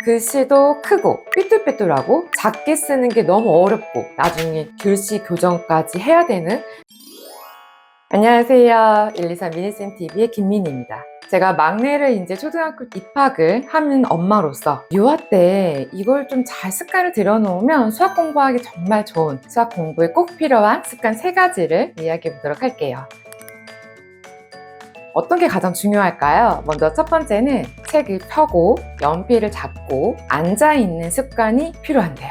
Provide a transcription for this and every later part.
글씨도 크고 삐뚤빼뚤하고 작게 쓰는 게 너무 어렵고 나중에 글씨 교정까지 해야 되는. 안녕하세요. 123 미니쌤TV의 김민희입니다. 제가 막내를 이제 초등학교 입학을 하는 엄마로서 유아 때 이걸 좀 잘 습관을 들여놓으면 수학 공부하기 정말 좋은, 수학 공부에 꼭 필요한 습관 3가지를 이야기해 보도록 할게요. 어떤 게 가장 중요할까요? 먼저 첫 번째는 책을 펴고 연필을 잡고 앉아있는 습관이 필요한데요.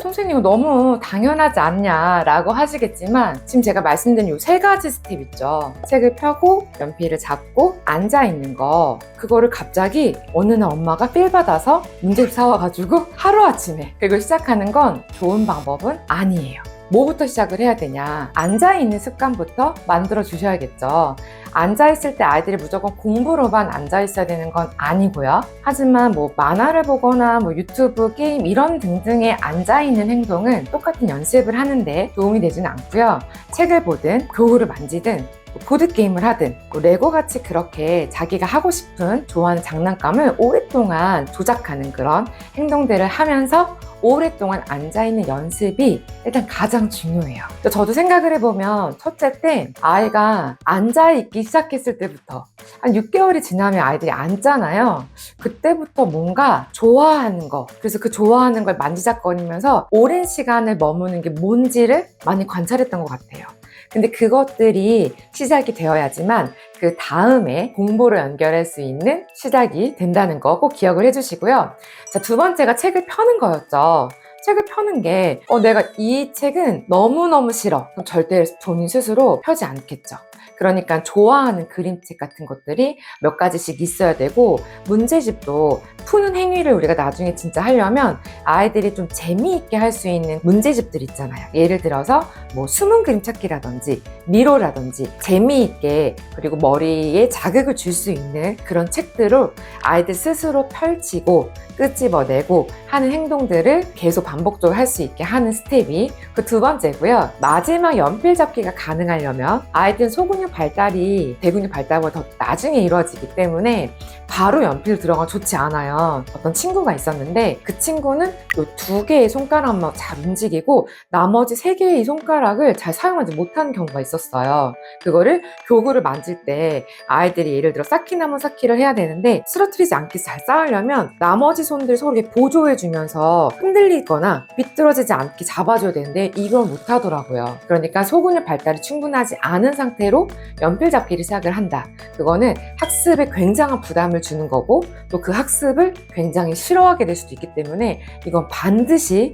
선생님 너무 당연하지 않냐 라고 하시겠지만, 지금 제가 말씀드린 이 3가지 스텝 있죠. 책을 펴고 연필을 잡고 앉아있는 거, 그거를 갑자기 어느 날 엄마가 필 받아서 문제집 사와가지고 하루아침에 그걸 시작하는 건 좋은 방법은 아니에요. 뭐부터 시작을 해야 되냐? 앉아있는 습관부터 만들어 주셔야겠죠. 앉아있을 때 아이들이 무조건 공부로만 앉아있어야 되는 건 아니고요. 하지만 만화를 보거나 유튜브, 게임 이런 등등의 앉아있는 행동은 똑같은 연습을 하는데 도움이 되지는 않고요. 책을 보든 교구를 만지든 보드게임을 하든 레고같이 그렇게 자기가 하고 싶은 좋아하는 장난감을 오랫동안 조작하는 그런 행동들을 하면서 오랫동안 앉아있는 연습이 일단 가장 중요해요. 저도 생각을 해보면 첫째 때 아이가 앉아있기 시작했을 때부터 한 6개월이 지나면 아이들이 앉잖아요. 그때부터 뭔가 좋아하는 거, 그래서 그 좋아하는 걸 만지작거리면서 오랜 시간을 머무는 게 뭔지를 많이 관찰했던 것 같아요. 근데 그것들이 시작이 되어야지만 그 다음에 공부로 연결할 수 있는 시작이 된다는 거 꼭 기억을 해주시고요. 자, 두 번째가 책을 펴는 거였죠. 책을 펴는 게 내가 이 책은 너무너무 싫어. 그럼 절대 본인 스스로 펴지 않겠죠. 그러니까 좋아하는 그림책 같은 것들이 몇 가지씩 있어야 되고, 문제집도 푸는 행위를 우리가 나중에 진짜 하려면 아이들이 좀 재미있게 할 수 있는 문제집들 있잖아요. 예를 들어서 숨은 그림 찾기라든지 미로라든지 재미있게, 그리고 머리에 자극을 줄 수 있는 그런 책들을 아이들 스스로 펼치고 끄집어내고 하는 행동들을 계속 반복적으로 할 수 있게 하는 스텝이 그 두 번째고요. 마지막 연필 잡기가 가능하려면 아이들은 소근육 발달이 대근육 발달보다 더 나중에 이루어지기 때문에 바로 연필 들어가 좋지 않아요. 어떤 친구가 있었는데 그 친구는 이 2개의 손가락만 잘 움직이고 나머지 3개의 손가락을 잘 사용하지 못하는 경우가 있었어요. 그거를 교구를 만질 때 아이들이 예를 들어 쌓기나무 쌓기를 해야 되는데 쓰러뜨리지 않게 잘 쌓으려면 나머지 손들 서로 이렇게 보조해주면서 흔들리거나 비뚤어지지 않게 잡아줘야 되는데 이걸 못하더라고요. 그러니까 소근육 발달이 충분하지 않은 상태로 연필 잡기를 시작을 한다. 그거는 학습에 굉장한 부담을 주는 거고, 또 그 학습을 굉장히 싫어하게 될 수도 있기 때문에 이건 반드시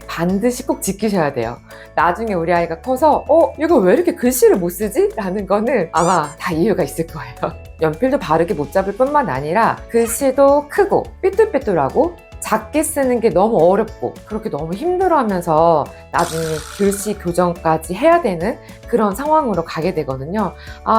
꼭 지키셔야 돼요. 나중에 우리 아이가 커서 얘가 왜 이렇게 글씨를 못 쓰지? 라는 거는 아마 다 이유가 있을 거예요. 연필도 바르게 못 잡을 뿐만 아니라 글씨도 크고 삐뚤빼뚤하고 작게 쓰는 게 너무 어렵고 그렇게 너무 힘들어하면서 나중에 글씨 교정까지 해야 되는 그런 상황으로 가게 되거든요.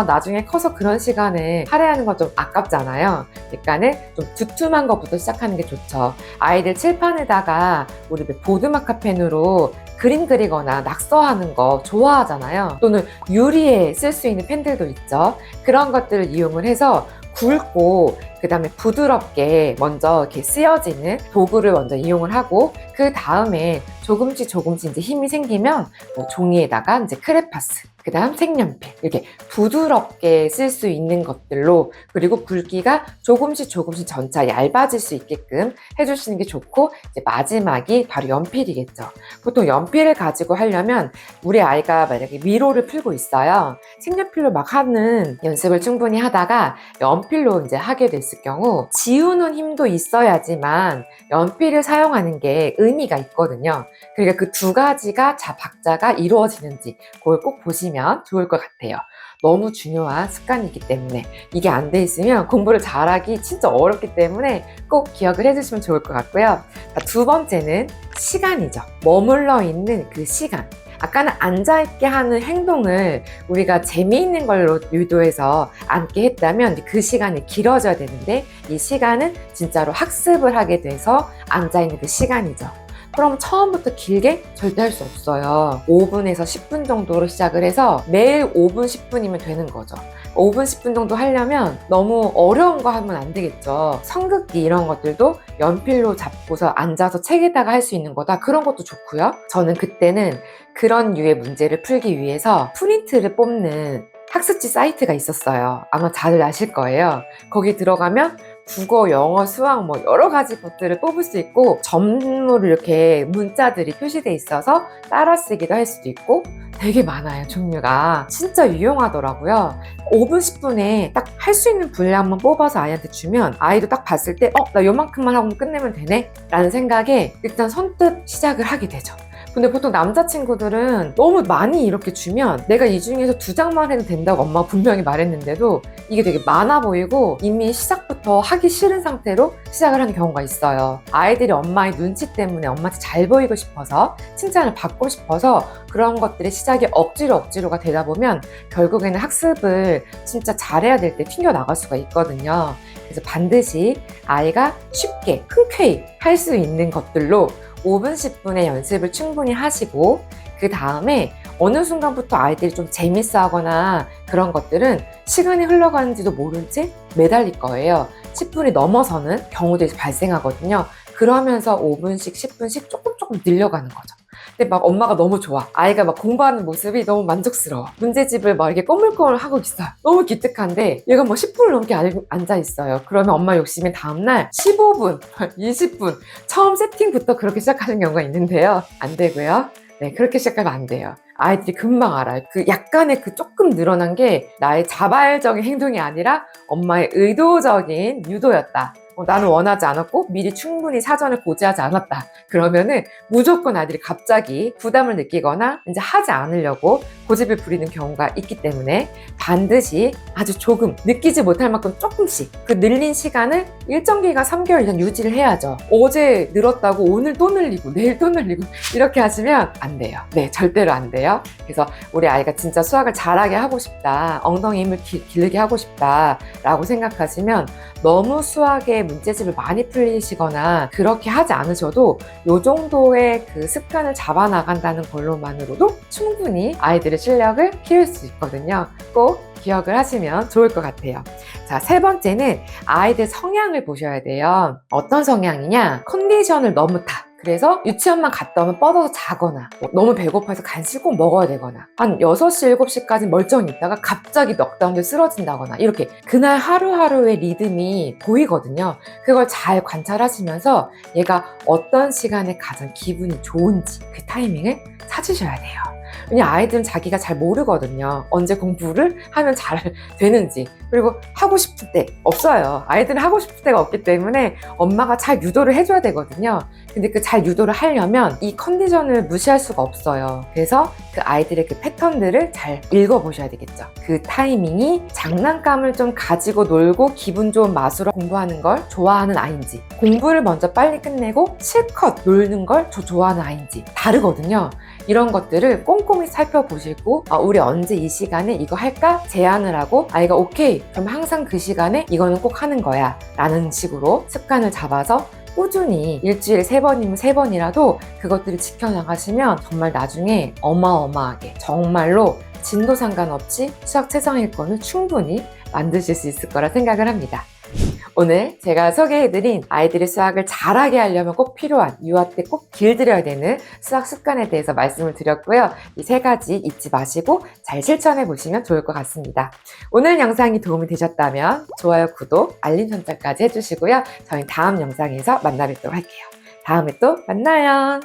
나중에 커서 그런 시간에 할애하는 건 좀 아깝잖아요. 그러니까는 좀 두툼한 것부터 시작하는 게 좋죠. 아이들 칠판에다가 우리 보드마카펜으로 그림 그리거나 낙서하는 거 좋아하잖아요. 또는 유리에 쓸 수 있는 펜들도 있죠. 그런 것들을 이용을 해서 굵고 그 다음에 부드럽게 먼저 이렇게 쓰여지는 도구를 먼저 이용을 하고, 그 다음에 조금씩 이제 힘이 생기면 종이에다가 이제 크레파스, 그 다음 색연필, 이렇게 부드럽게 쓸 수 있는 것들로, 그리고 굵기가 조금씩 점차 얇아질 수 있게끔 해주시는 게 좋고, 이제 마지막이 바로 연필이겠죠. 보통 연필을 가지고 하려면 우리 아이가 만약에 미로를 풀고 있어요. 색연필로 막 하는 연습을 충분히 하다가 연필로 이제 하게 됐을 경우 지우는 힘도 있어야지만 연필을 사용하는 게 의미가 있거든요. 그러니까 그 2가지가 박자가 이루어지는지 그걸 꼭 보시면 좋을 것 같아요. 너무 중요한 습관이기 때문에 이게 안 돼 있으면 공부를 잘하기 진짜 어렵기 때문에 꼭 기억을 해주시면 좋을 것 같고요. 두 번째는 시간이죠. 머물러 있는 그 시간. 아까는 앉아있게 하는 행동을 우리가 재미있는 걸로 유도해서 앉게 했다면 그 시간이 길어져야 되는데, 이 시간은 진짜로 학습을 하게 돼서 앉아있는 그 시간이죠. 그럼 처음부터 길게 절대 할 수 없어요. 5분에서 10분 정도로 시작을 해서 매일 5분, 10분이면 되는 거죠. 5분, 10분 정도 하려면 너무 어려운 거 하면 안 되겠죠. 성극기 이런 것들도 연필로 잡고서 앉아서 책에다가 할 수 있는 거다. 그런 것도 좋고요. 저는 그때는 그런 류의 문제를 풀기 위해서 프린트를 뽑는 학습지 사이트가 있었어요. 아마 다들 아실 거예요. 거기 들어가면 국어, 영어, 수학 뭐 여러 가지 것들을 뽑을 수 있고 점으로 이렇게 문자들이 표시돼 있어서 따라 쓰기도 할 수도 있고 되게 많아요, 종류가. 진짜 유용하더라고요. 5분, 10분에 딱 할 수 있는 분량만 뽑아서 아이한테 주면 아이도 딱 봤을 때 나 요만큼만 하고 끝내면 되네? 라는 생각에 일단 선뜻 시작을 하게 되죠. 근데 보통 남자친구들은 너무 많이 이렇게 주면 내가 이 중에서 2장만 해도 된다고 엄마가 분명히 말했는데도 이게 되게 많아 보이고 이미 시작부터 하기 싫은 상태로 시작을 하는 경우가 있어요. 아이들이 엄마의 눈치 때문에 엄마한테 잘 보이고 싶어서 칭찬을 받고 싶어서 그런 것들의 시작이 억지로가 되다 보면 결국에는 학습을 진짜 잘해야 될 때 튕겨나갈 수가 있거든요. 그래서 반드시 아이가 쉽게 흔쾌히 할 수 있는 것들로 5분, 10분의 연습을 충분히 하시고 그 다음에 어느 순간부터 아이들이 좀 재밌어 하거나 그런 것들은 시간이 흘러가는지도 모른 채 매달릴 거예요. 10분이 넘어서는 경우도 발생하거든요. 그러면서 5분씩, 10분씩 조금 늘려가는 거죠. 근데 막 엄마가 너무 좋아. 아이가 막 공부하는 모습이 너무 만족스러워. 문제집을 막 이렇게 꼬물꼬물 하고 있어요. 너무 기특한데 얘가 뭐 10분을 넘게 앉아 있어요. 그러면 엄마 욕심이 다음날 15분, 20분 처음 세팅부터 그렇게 시작하는 경우가 있는데요. 안 되고요. 네, 그렇게 시작하면 안 돼요. 아이들이 금방 알아요. 그 약간의 그 조금 늘어난 게 나의 자발적인 행동이 아니라 엄마의 의도적인 유도였다. 나는 원하지 않았고 미리 충분히 사전을 고지하지 않았다. 그러면은 무조건 아이들이 갑자기 부담을 느끼거나 이제 하지 않으려고 고집을 부리는 경우가 있기 때문에 반드시 아주 조금 느끼지 못할 만큼 조금씩 그 늘린 시간을 일정 기간 3개월 이상 유지를 해야죠. 어제 늘었다고 오늘 또 늘리고 내일 또 늘리고 이렇게 하시면 안 돼요. 네, 절대로 안 돼요. 그래서 우리 아이가 진짜 수학을 잘하게 하고 싶다, 엉덩이 힘을 기르게 하고 싶다 라고 생각하시면 너무 수학에 문제집을 많이 풀리시거나 그렇게 하지 않으셔도 이 정도의 그 습관을 잡아 나간다는 걸로만으로도 충분히 아이들의 실력을 키울 수 있거든요. 꼭 기억을 하시면 좋을 것 같아요. 자, 3번째는 아이들 성향을 보셔야 돼요. 어떤 성향이냐? 컨디션을 너무 타. 그래서 유치원만 갔다 오면 뻗어서 자거나 너무 배고파서 간식 꼭 먹어야 되거나 한 6시, 7시까지 멀쩡히 있다가 갑자기 넉다운돼 쓰러진다거나 이렇게 그날 하루하루의 리듬이 보이거든요. 그걸 잘 관찰하시면서 얘가 어떤 시간에 가장 기분이 좋은지 그 타이밍을 찾으셔야 돼요. 왜냐면 아이들은 자기가 잘 모르거든요. 언제 공부를 하면 잘 되는지. 그리고 하고 싶을 때 없어요. 아이들은 하고 싶을 때가 없기 때문에 엄마가 잘 유도를 해줘야 되거든요. 근데 그 잘 유도를 하려면 이 컨디션을 무시할 수가 없어요. 그래서 그 아이들의 그 패턴들을 잘 읽어보셔야 되겠죠. 그 타이밍이 장난감을 좀 가지고 놀고 기분 좋은 맛으로 공부하는 걸 좋아하는 아이인지, 공부를 먼저 빨리 끝내고 실컷 놀는 걸 좋아하는 아이인지 다르거든요. 이런 것들을 꼼꼼히 살펴보시고 우리 언제 이 시간에 이거 할까? 제안을 하고 아이가 오케이, 그럼 항상 그 시간에 이거는 꼭 하는 거야 라는 식으로 습관을 잡아서 꾸준히 일주일에 3번이면 3번이라도 그것들을 지켜나가시면 정말 나중에 어마어마하게 정말로 진도 상관없이 수학 최상위권을 충분히 만드실 수 있을 거라 생각을 합니다. 오늘 제가 소개해드린 아이들의 수학을 잘하게 하려면 꼭 필요한 유아 때 꼭 길들여야 되는 수학 습관에 대해서 말씀을 드렸고요. 이 3가지 잊지 마시고 잘 실천해 보시면 좋을 것 같습니다. 오늘 영상이 도움이 되셨다면 좋아요, 구독, 알림 설정까지 해주시고요. 저희 다음 영상에서 만나 뵙도록 할게요. 다음에 또 만나요.